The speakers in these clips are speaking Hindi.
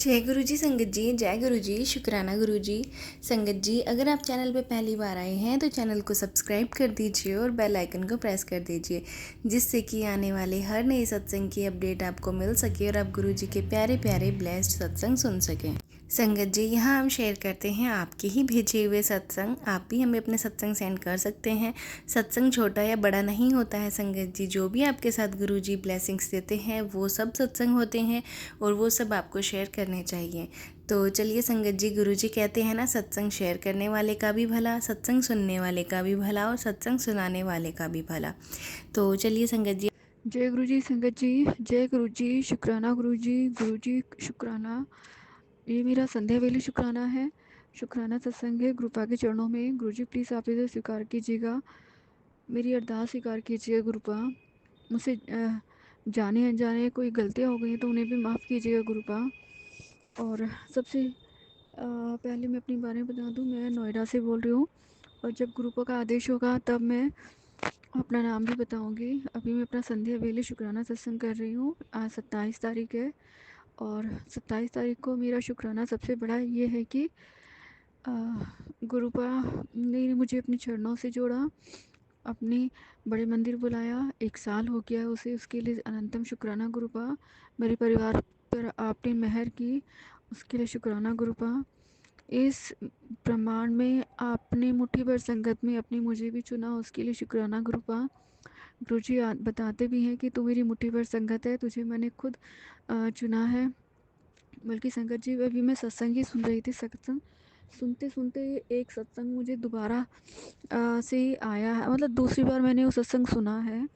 जय गुरु जी संगत जी, जय गुरु जी, शुक्राना गुरु जी। संगत जी, अगर आप चैनल पे पहली बार आए हैं तो चैनल को सब्सक्राइब कर दीजिए और बेल आइकन को प्रेस कर दीजिए, जिससे कि आने वाले हर नए सत्संग की अपडेट आपको मिल सके और आप गुरु जी के प्यारे प्यारे ब्लेस्ड सत्संग सुन सकें। संगत जी, यहाँ हम शेयर करते हैं आपके ही भेजे हुए सत्संग। आप भी हमें अपने सत्संग सेंड कर सकते हैं। सत्संग छोटा या बड़ा नहीं होता है संगत जी, जो भी आपके साथ गुरु जी ब्लेसिंग्स देते हैं वो सब सत्संग होते हैं और वो सब आपको शेयर करने चाहिए। तो चलिए संगत जी, गुरु जी कहते हैं ना, सत्संग शेयर करने वाले का भी भला, सत्संग सुनने वाले का भी भला और सत्संग सुनाने वाले का भी भला। तो चलिए संगत जी। जय गुरु जी संगत जी, जय गुरु जी, शुक्राना गुरु जी शुक्राना। ये मेरा संध्या वेले शुक्राना है। शुक्राना सत्संग है गुरुपा के चरणों में। गुरु जी प्लीज़ आप इसे स्वीकार कीजिएगा, मेरी अरदास स्वीकार कीजिएगा गुरुपा। मुझसे जाने अनजाने कोई गलतियाँ हो गई हैं तो उन्हें भी माफ़ कीजिएगा गुरुपा। और सबसे पहले मैं अपने बारे में बता दूं, मैं नोएडा से बोल रही हूँ और जब गुरुपा का आदेश होगा तब मैं अपना नाम भी बताऊंगी। अभी मैं अपना संध्या वेले शुक्राना सत्संग कर रही हूँ। आज 27 तारीख है और 27 तारीख को मेरा शुक्राना सबसे बड़ा ये है कि अ, गुरुपा ने मुझे अपने चरणों से जोड़ा, अपने बड़े मंदिर बुलाया। 1 साल हो गया उसे, उसके लिए अनंतम शुक्राना गुरुपा। मेरे परिवार पर आपने मेहर की, उसके लिए शुक्राना गुरुपा। इस प्रमाण में आपने मुट्ठी भर संगत में अपनी मुझे भी चुना, उसके लिए शुक्राना गुरुपा। गुरुजी बताते भी हैं कि तू मेरी मुट्ठी भर संगत है, तुझे मैंने खुद चुना है। बल्कि संगत जी, अभी मैं सत्संग ही सुन रही थी। सत्संग सुनते सुनते एक सत्संग मुझे दोबारा से आया है, मतलब दूसरी बार मैंने वो सत्संग सुना है।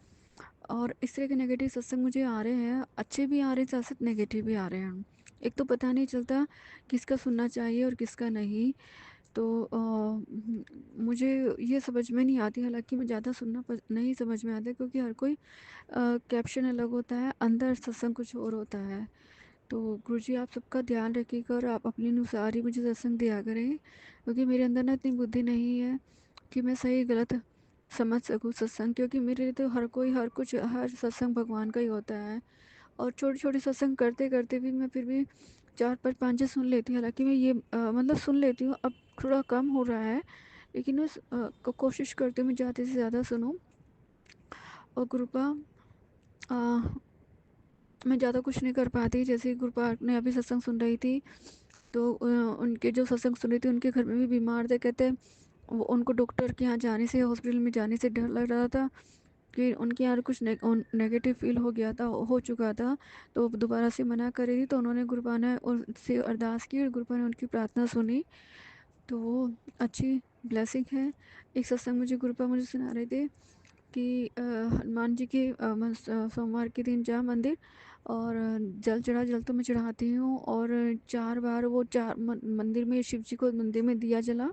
और इस तरह के नेगेटिव सत्संग मुझे आ रहे हैं, अच्छे भी आ रहे हैं, साथ साथ नेगेटिव भी आ रहे हैं। एक तो पता नहीं चलता किसका सुनना चाहिए और किसका नहीं। तो मुझे ये समझ में नहीं आती, हालांकि मैं ज़्यादा सुनना नहीं समझ में आता क्योंकि हर कोई कैप्शन अलग होता है, अंदर सत्संग कुछ और होता है। तो गुरुजी आप सबका ध्यान रखिएगा और आप अपने अनुसार ही मुझे सत्संग दिया करें, क्योंकि मेरे अंदर ना इतनी बुद्धि नहीं है कि मैं सही गलत समझ सकूँ सत्संग। क्योंकि मेरे लिए तो हर कोई हर कुछ हर सत्संग भगवान का ही होता है। और छोटी छोटी सत्संग करते करते भी मैं फिर भी 4 5 5 सुन लेती हूँ। हालांकि मैं ये मतलब सुन लेती हूँ, अब थोड़ा कम हो रहा है, लेकिन मैं कोशिश करती हूँ मैं ज़्यादा से ज़्यादा सुनूँ। और कृपा मैं ज़्यादा कुछ नहीं कर पाती। जैसे गुरुपा ने अभी सत्संग सुन रही थी तो उनके जो सत्संग सुन रही थी उनके घर में भी बीमार थे। कहते उनको डॉक्टर के यहाँ जाने से, हॉस्पिटल में जाने से डर लग रहा था कि उनके यहाँ कुछ नेगेटिव फील हो गया था, हो चुका था। तो दोबारा से मना कर रही थी, तो उन्होंने गुरुपा ने उनसे अरदास की और गुरुपा ने उनकी प्रार्थना सुनी। तो वो अच्छी ब्लेसिंग है। एक सत्संग मुझे गुरुपा मुझे सुना रहे थे कि हनुमान जी के सोमवार के दिन जा मंदिर और जल चढ़ा। जल तो मैं चढ़ाती हूँ और 4 बार वो मंदिर में, शिव जी को मंदिर में दिया जला।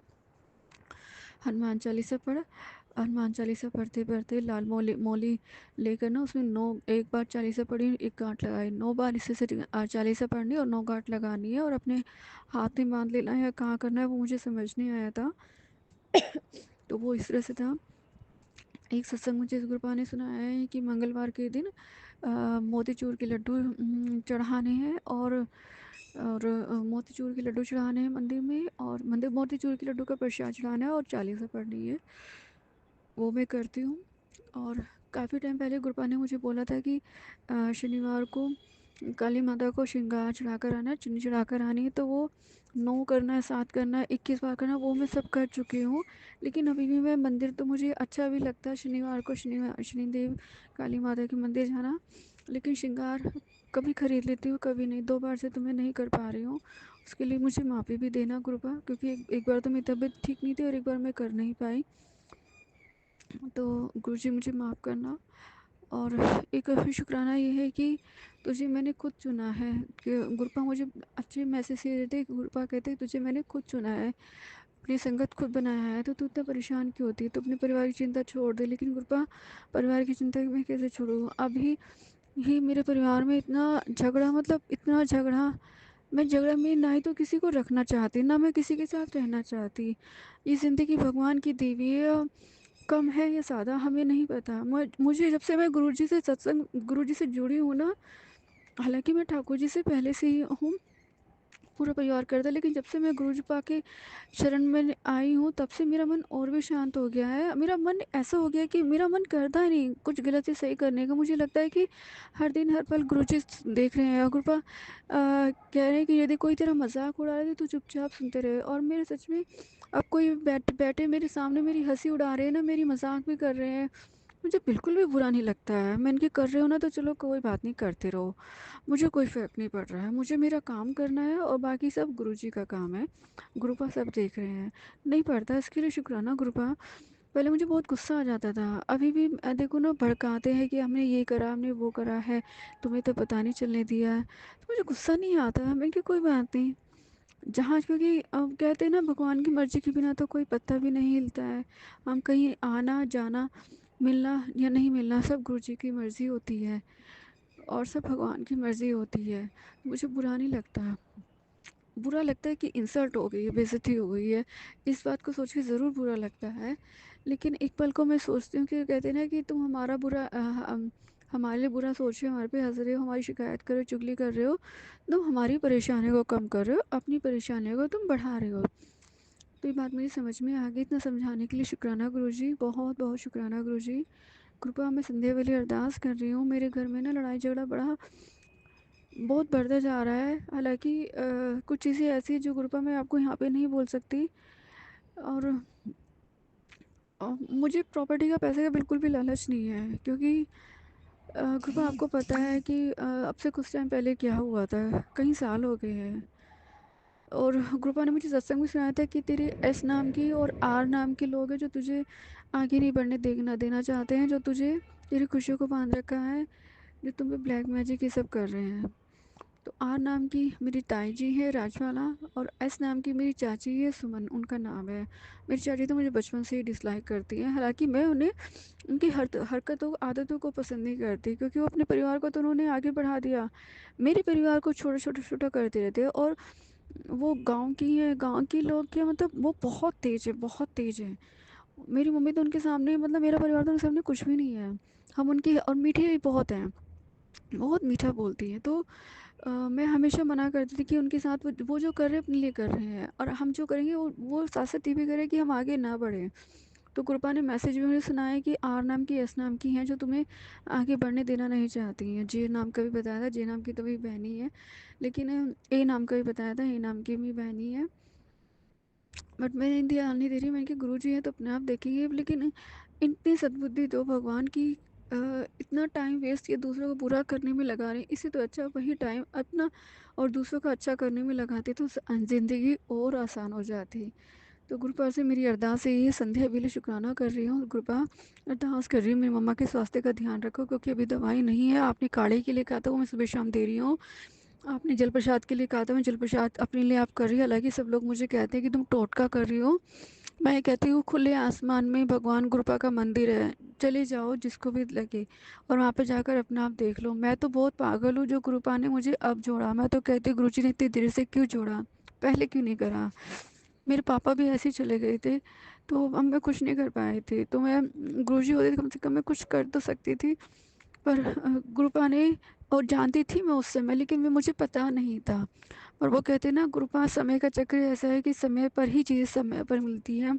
हनुमान चालीसा पढ़। हनुमान चालीसा पढ़ते पढ़ते लाल मौली मौली लेकर ना उसमें 1 बार चालीसा पढ़ी, 1 गांठ लगाई। 9 बार इससे से चालीसा पढ़नी और 9 गांठ लगानी है और अपने हाथ में बांध लेना है। कहाँ करना है वो मुझे समझ नहीं आया था। तो वो इस तरह से था। एक सत्संग मुझे इस गुरुपा ने सुनाया है कि मंगलवार के दिन मोतीचूर के लड्डू चढ़ाने हैं और मोतीचूर के लड्डू चढ़ाने हैं मंदिर में, और मंदिर मोतीचूर के लड्डू का प्रसाद चढ़ाना है और चालीसा पढ़नी है। वो मैं करती हूँ। और काफ़ी टाइम पहले गुरुपा ने मुझे बोला था कि शनिवार को काली माता को श्रृंगार चढ़ा कर आना, चुन्नी चढ़ा कर आनी है। तो वो 9 करना है, 7 करना है, 21 बार करना है, वो मैं सब कर चुकी हूँ। लेकिन अभी भी मैं मंदिर तो मुझे अच्छा भी लगता है शनिवार को, शनिवार शनिदेव काली माता के मंदिर जाना। लेकिन श्रृंगार कभी खरीद लेती हूँ, कभी नहीं। 2 बार से तो मैं नहीं कर पा रही हूँ। उसके लिए मुझे माफ़ी भी देना कृपा, क्योंकि एक बार तो मेरी तबीयत ठीक नहीं थी और एक बार मैं कर नहीं पाई। तो गुरुजी मुझे माफ़ करना। और एक शुक्राना ये है कि तुझे मैंने खुद चुना है। कि गुरुपा मुझे अच्छे मैसेज दे रहे थे। गुरुपा कहते तुझे मैंने खुद चुना है, अपनी संगत खुद बनाया है, तो तू इतना परेशान क्यों होती है, तो अपने परिवार की चिंता छोड़ दे। लेकिन गुरुपा, परिवार की चिंता मैं कैसे छोड़ूँ? अभी ही मेरे परिवार में इतना झगड़ा, मतलब इतना झगड़ा। मैं झगड़ा में ना ही तो किसी को रखना चाहती, ना मैं किसी के साथ रहना चाहती। ये ज़िंदगी भगवान की दी हुई है, कम है या ज़्यादा हमें नहीं पता। मुझे जब से मैं गुरुजी से सत्संग, गुरुजी से जुड़ी हूँ ना, हालांकि मैं ठाकुर जी से पहले से ही हूँ, पूरा परिवार करता है, लेकिन जब से मैं गुरुजी पा के शरण में आई हूँ तब से मेरा मन और भी शांत हो गया है। मेरा मन ऐसा हो गया है कि मेरा मन करता ही नहीं कुछ गलत या सही करने का। मुझे लगता है कि हर दिन हर पल गुरुजी देख रहे हैं और कृपा कह रहे हैं कि यदि कोई तेरा मज़ाक उड़ा रहा है तो चुपचाप सुनते रहे। और मेरे सच में अब कोई बैठे मेरे सामने मेरी हँसी उड़ा रहे हैं ना, मेरी मज़ाक भी कर रहे हैं, मुझे बिल्कुल भी बुरा नहीं लगता है। मैं इनके कर रहे हो ना तो चलो कोई बात नहीं, करते रहो, मुझे कोई फ़र्क नहीं पड़ रहा है। मुझे मेरा काम करना है और बाकी सब गुरुजी का काम है। गुरुपा सब देख रहे हैं। नहीं पड़ता इसके लिए शुक्राना गुरुपा। पहले मुझे बहुत गुस्सा आ जाता था, अभी भी देखो ना भड़काते हैं कि हमने ये करा, हमने वो करा है, तुम्हें तो पता नहीं चलने दिया है। तो मुझे गुस्सा नहीं आता है, मैं कि कोई बात नहीं। जहाँ क्योंकि अब कहते हैं ना भगवान की मर्ज़ी के बिना तो कोई पत्ता भी नहीं हिलता है। हम कहीं आना जाना, मिलना या नहीं मिलना सब गुरुजी की मर्ज़ी होती है और सब भगवान की मर्ज़ी होती है। मुझे बुरा नहीं लगता। बुरा लगता है कि इंसल्ट हो गई है, बेइज्जती हो गई है। इस बात को सोच के ज़रूर बुरा लगता है। लेकिन एक पल को मैं सोचती हूँ कि कहते हैं ना कि तुम हमारा बुरा हमारे लिए बुरा सोच रहे हो, हमारे पे हँस रहे हो, हमारी शिकायत कर रहे हो, चुगली कर रहे हो, तुम हमारी परेशानियों को कम कर रहे हो, अपनी परेशानियों को तुम बढ़ा रहे हो। तो ये बात मुझे समझ में आ गई। इतना समझाने के लिए शुक्राना गुरुजी, बहुत-बहुत शुक्राना गुरुजी। कृपया मैं संध्या वाली अरदास कर रही हूँ। मेरे घर में ना लड़ाई झगड़ा बड़ा बहुत बढ़ता जा रहा है। हालाँकि कुछ चीज़ें ऐसी हैं जो गुरुपा मैं आपको यहाँ पे नहीं बोल सकती। और मुझे प्रॉपर्टी का, पैसे का बिल्कुल भी लालच नहीं है, क्योंकि गुरुपा आपको पता है कि अब से कुछ टाइम पहले क्या हुआ था, कई साल हो गए हैं। और गुरुपा ने मुझे सत्संग में सुनाया था कि तेरे एस नाम की और आर नाम के लोग हैं जो तुझे आगे नहीं बढ़ने देना देना चाहते हैं, जो तुझे तेरी खुशियों को बांध रखा है, जो तुम पे ब्लैक मैजिक ये सब कर रहे हैं। तो आर नाम की मेरी ताई जी है राजवाला, और एस नाम की मेरी चाची है सुमन, उनका नाम है। मेरी चाची तो मुझे बचपन से ही डिसलाइक करती है, हालांकि मैं उन्हें उनकी हरकतों आदतों को पसंद नहीं करती, क्योंकि वो अपने परिवार को तो उन्होंने आगे बढ़ा दिया, मेरे परिवार को छोटा छोटा छोटा करते रहते हैं। और वो गांव की है, गांव की लोग क्या मतलब वो बहुत तेज़ है, बहुत तेज़ है। मेरी मम्मी तो उनके सामने, मतलब मेरा परिवार तो उनके सामने कुछ भी नहीं है। हम उनकी, और मीठे भी बहुत हैं, बहुत मीठा बोलती हैं। तो मैं हमेशा मना करती थी कि उनके साथ वो जो कर रहे हैं अपने लिए कर रहे हैं, और हम जो करेंगे वो साथ साथ ये भी करें कि हम आगे ना बढ़ें। तो कृपा ने मैसेज भी मुझे सुना है कि आर नाम की, एस नाम की हैं जो तुम्हें आगे बढ़ने देना नहीं चाहती हैं। जे नाम का भी बताया था, जे नाम की तो मेरी बहनी है, लेकिन ए नाम का भी बताया था, ए नाम की भी बहनी है। बट मैं ध्यान नहीं दे रही, मैंने कि गुरु जी हैं तो अपने आप देखेंगे। लेकिन इतनी सद्बुद्धि दो भगवान की, इतना टाइम वेस्ट ये दूसरों को बुरा करने में लगा रहे हैं, इससे तो अच्छा वही टाइम अपना और दूसरों का अच्छा करने में लगाते तो ज़िंदगी और आसान हो जाती। तो गुरुपा से मेरी अरदास है, ये संध्या के लिए शुक्राना कर रही हूँ। गुरुपा अरदास कर रही हूँ मेरी मम्मा के स्वास्थ्य का ध्यान रखो, क्योंकि अभी दवाई नहीं है। आपने काढ़े के लिए कहा था वो मैं सुबह शाम दे रही हूँ। आपने जल प्रसाद के लिए कहा था, मैं जल प्रसाद अपने लिए आप कर रही हो। हालांकि सब लोग मुझे कहते हैं कि तुम टोटका कर रही हो, मैं कहती हूँ खुले आसमान में भगवान गुरुपा का मंदिर है, चले जाओ जिसको भी लगे और वहाँ पे जाकर अपना आप देख लो। मैं तो बहुत पागल हूँ जो गुरुपा ने मुझे अब जोड़ा। मैं तो कहती हूँ गुरुजी ने इतनी देर से क्यों जोड़ा, पहले क्यों नहीं करा। मेरे पापा भी ऐसे ही चले गए थे, तो हम मैं कुछ नहीं कर पाए थे। तो मैं गुरुजी होते तो कम से कम मैं कुछ कर तो सकती थी। पर गुरुपा ने, और जानती थी मैं उस समय, लेकिन मैं मुझे पता नहीं था। और वो कहते हैं ना गुरुपा समय का चक्र ऐसा है कि समय पर ही चीज़ समय पर मिलती है।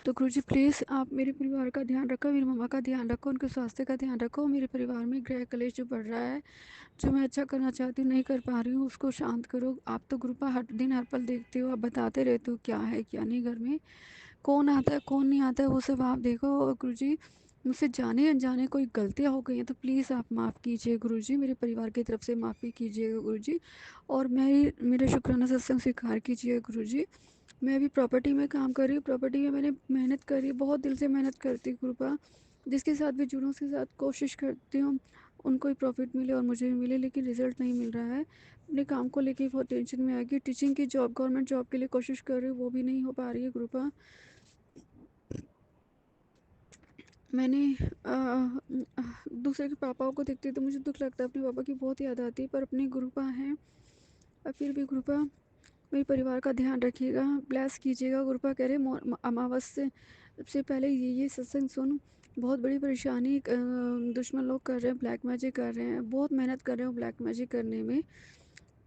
तो गुरुजी प्लीज़ आप मेरे परिवार का ध्यान रखो, मेरी मम्मा का ध्यान रखो, उनके स्वास्थ्य का ध्यान रखो। मेरे परिवार में गृह कलेश जो बढ़ रहा है, जो मैं अच्छा करना चाहती हूँ नहीं कर पा रही हूँ, उसको शांत करो। आप तो गुरुपा हर दिन हर पल देखते हो, आप बताते रहते हो क्या है क्या नहीं घर में, कौन आता है कौन नहीं आता है, वो सब आप देखो। और गुरुजी मुझसे जाने अनजाने कोई गलतियाँ हो गई हैं तो प्लीज़ आप माफ़ कीजिए गुरुजी, मेरे परिवार की तरफ से माफ़ी कीजिएगा गुरुजी। और मेरा शुक्राना सत्संग स्वीकार कीजिए गुरुजी। मैं अभी प्रॉपर्टी में काम कर रही हूँ, प्रॉपर्टी में मैंने मेहनत करी, बहुत दिल से मेहनत करती हूँ कृपा। जिसके साथ भी जुड़ूँ उसके साथ कोशिश करती हूँ उनको ही प्रॉफिट मिले और मुझे भी मिले, लेकिन रिज़ल्ट नहीं मिल रहा है। अपने काम को लेके बहुत टेंशन में आ गई। टीचिंग की जॉब, गवर्नमेंट जॉब के लिए कोशिश कर रही हूँ, वो भी नहीं हो पा रही है कृपा। मैंने दूसरे के पापाओं को देखती तो मुझे दुख लगता है, अपने पापा की बहुत याद आती है, पर अपने गुरुपा हैं। और फिर भी गुरुपा मेरे परिवार का ध्यान रखिएगा, ब्लेस कीजिएगा। गुरुपा कह रहे अमावस से सबसे पहले ये सत्संग सुन, बहुत बड़ी परेशानी दुश्मन लोग कर रहे हैं, ब्लैक मैजिक कर रहे हैं, बहुत मेहनत कर रहे हो ब्लैक मैजिक करने में।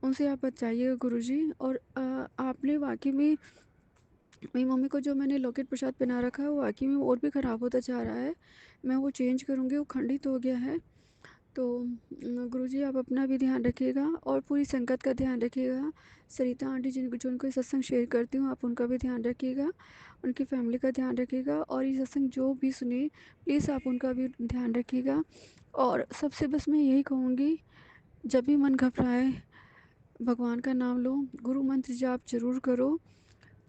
उनसे आप बचाइएगा गुरुजी। और आपने वाक़ई में मेरी मम्मी को जो मैंने लॉकेट प्रसाद पहना रखा है वो वाक़ई में और भी ख़राब होता जा रहा है। मैं वो चेंज करूँगी, वो खंडित हो गया है। तो गुरुजी आप अपना भी ध्यान रखिएगा और पूरी संगत का ध्यान रखिएगा। सरिता आंटी जो उनको ये सत्संग शेयर करती हूँ, आप उनका भी ध्यान रखिएगा, उनकी फैमिली का ध्यान रखिएगा। और ये सत्संग जो भी सुने प्लीज़ आप उनका भी ध्यान रखिएगा। और सबसे बस मैं यही कहूँगी, जब भी मन घबराए भगवान का नाम लो, गुरु मंत्र जाप ज़रूर करो।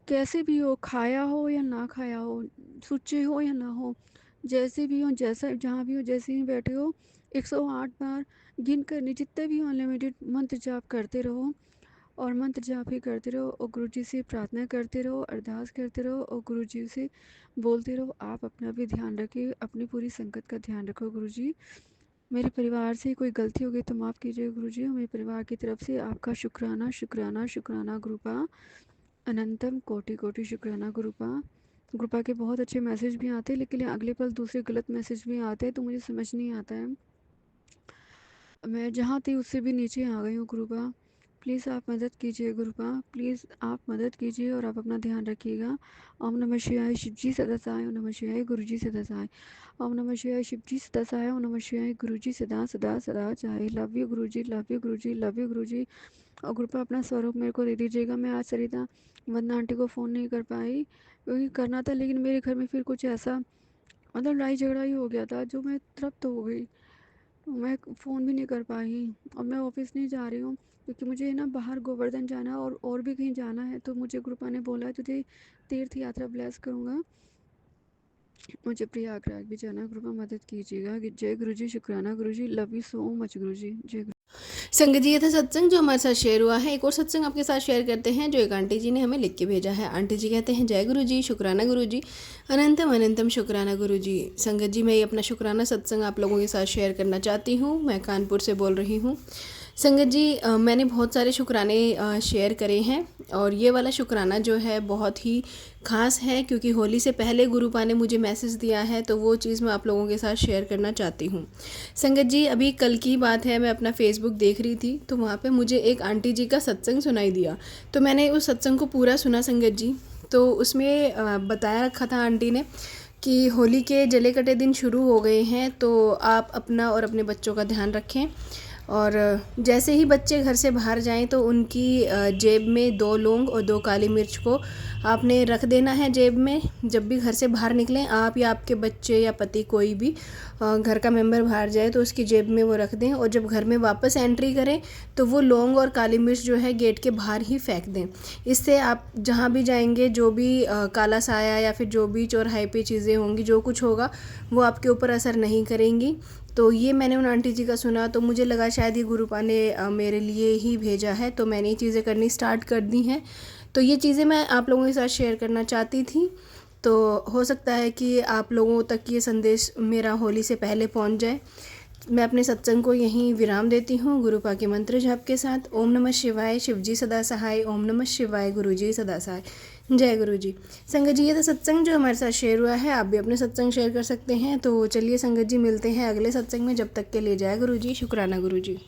कैसे भी हो, खाया हो या ना खाया हो, सोचे हो या ना हो, जैसे भी हो, जैसा जहाँ भी हो, जैसे ही बैठे हो, 108 बार गिन कर नहीं, जितने भी अनलिमिटेड मंत्र जाप करते रहो। और मंत्र जाप ही करते रहो और गुरु जी से प्रार्थना करते रहो, अरदास करते रहो और गुरु जी से बोलते रहो। आप अपना भी ध्यान रखिए, अपनी पूरी संगत का ध्यान रखो गुरु जी। मेरे परिवार से कोई गलती हो गई तो माफ़ कीजिए गुरु जी। और मेरे परिवार की तरफ से आपका शुक्राना शुक्राना शुक्राना गुरुपा। अनंतम कोटि कोटि शुक्राना गुरुपा। गुरुपा के बहुत अच्छे मैसेज भी आते हैं, लेकिन अगले पल दूसरे गलत मैसेज भी आते हैं, तो मुझे समझ नहीं आता है। मैं जहाँ थी उससे भी नीचे आ गई हूँ गुरुपा। प्लीज़ आप मदद कीजिए गुरुपा, प्लीज़ आप मदद कीजिए और आप अपना ध्यान रखिएगा। ओम नमः शिवाय, शिव जी सदा सहाय। ओम नमः शिवाय, गुरु जी सदा सहाय। ओम नमः शिवाय, शिव जी सदा सहाय। ओम नमः शिवाय, गुरु जी सदा सदा सदा चाहे। Love you Guru ji, love you Guru ji, love you गुरु जी। और गुरुपा अपना स्वरूप मेरे को दे दीजिएगा। मैं आज सरिता वंदना आंटी को फ़ोन नहीं कर पाई, क्योंकि करना था, लेकिन मेरे घर में फिर कुछ ऐसा मतलब लड़ाई झगड़ा ही हो गया था, जो मैं तृप्त हो गई। मैं फ़ोन भी नहीं कर पाई और मैं ऑफिस नहीं जा रही हूँ, क्योंकि मुझे ना बाहर गोवर्धन जाना है और भी कहीं जाना है। तो मुझे गुरुपा ने बोला तुझे तीर्थ यात्रा ब्लेस करूँगा, मुझे प्रयागराज भी जाना है। गुरुपा मदद कीजिएगा। जय गुरु जी, शुक्राना गुरु जी, लव यू सो मच गुरु जी। जय गुरु। संगत जी, ये था सत्संग जो हमारे साथ शेयर हुआ है। एक और सत्संग आपके साथ शेयर करते हैं जो एक आंटी जी ने हमें लिख के भेजा है। आंटी जी कहते हैं, जय गुरु जी, शुक्राना गुरु जी, अनंतम अनंतम शुक्राना गुरु जी। संगत जी, मैं ये अपना शुक्राना सत्संग आप लोगों के साथ शेयर करना चाहती हूँ। मैं कानपुर से बोल रही हूँ। संगत जी, मैंने बहुत सारे शुक्राने शेयर करे हैं और ये वाला शुक्राना जो है बहुत ही ख़ास है, क्योंकि होली से पहले गुरुपा ने मुझे मैसेज दिया है, तो वो चीज़ मैं आप लोगों के साथ शेयर करना चाहती हूँ। संगत जी, अभी कल की बात है, मैं अपना फेसबुक देख रही थी तो वहाँ पे मुझे एक आंटी जी का सत्संग सुनाई दिया। तो मैंने उस सत्संग को पूरा सुना संगत जी। तो उसमें बताया रखा था आंटी ने कि होली के जले कटे दिन शुरू हो गए हैं, तो आप अपना और अपने बच्चों का ध्यान रखें। और जैसे ही बच्चे घर से बाहर जाएं तो उनकी जेब में 2 लौंग और 2 काली मिर्च को आपने रख देना है जेब में। जब भी घर से बाहर निकलें, आप या आपके बच्चे या पति कोई भी घर का मेंबर बाहर जाए तो उसकी जेब में वो रख दें। और जब घर में वापस एंट्री करें तो वो लौंग और काली मिर्च जो है गेट के बाहर ही फेंक दें। इससे आप जहाँ भी जाएंगे, जो भी काला साया या फिर जो भी चौराहे पे चीज़ें होंगी, जो कुछ होगा वो आपके ऊपर असर नहीं करेंगी। तो ये मैंने उन आंटी जी का सुना तो मुझे लगा शायद ये गुरुपा ने मेरे लिए ही भेजा है, तो मैंने ये चीज़ें करनी स्टार्ट कर दी हैं। तो ये चीज़ें मैं आप लोगों के साथ शेयर करना चाहती थी। तो हो सकता है कि आप लोगों तक ये संदेश मेरा होली से पहले पहुंच जाए। मैं अपने सत्संग को यहीं विराम देती हूँ गुरुपा के मंत्र जाप के साथ। ओम नमः शिवाय, शिव जी सदा सहाय। ओम नमः शिवाय, गुरु जी सदा सहाय। जय गुरु जी। संगत जी, ये तो सत्संग जो हमारे साथ शेयर हुआ है, आप भी अपने सत्संग शेयर कर सकते हैं। तो चलिए संगत जी, मिलते हैं अगले सत्संग में। जब तक के लिए जय गुरु जी, शुक्राना गुरु जी।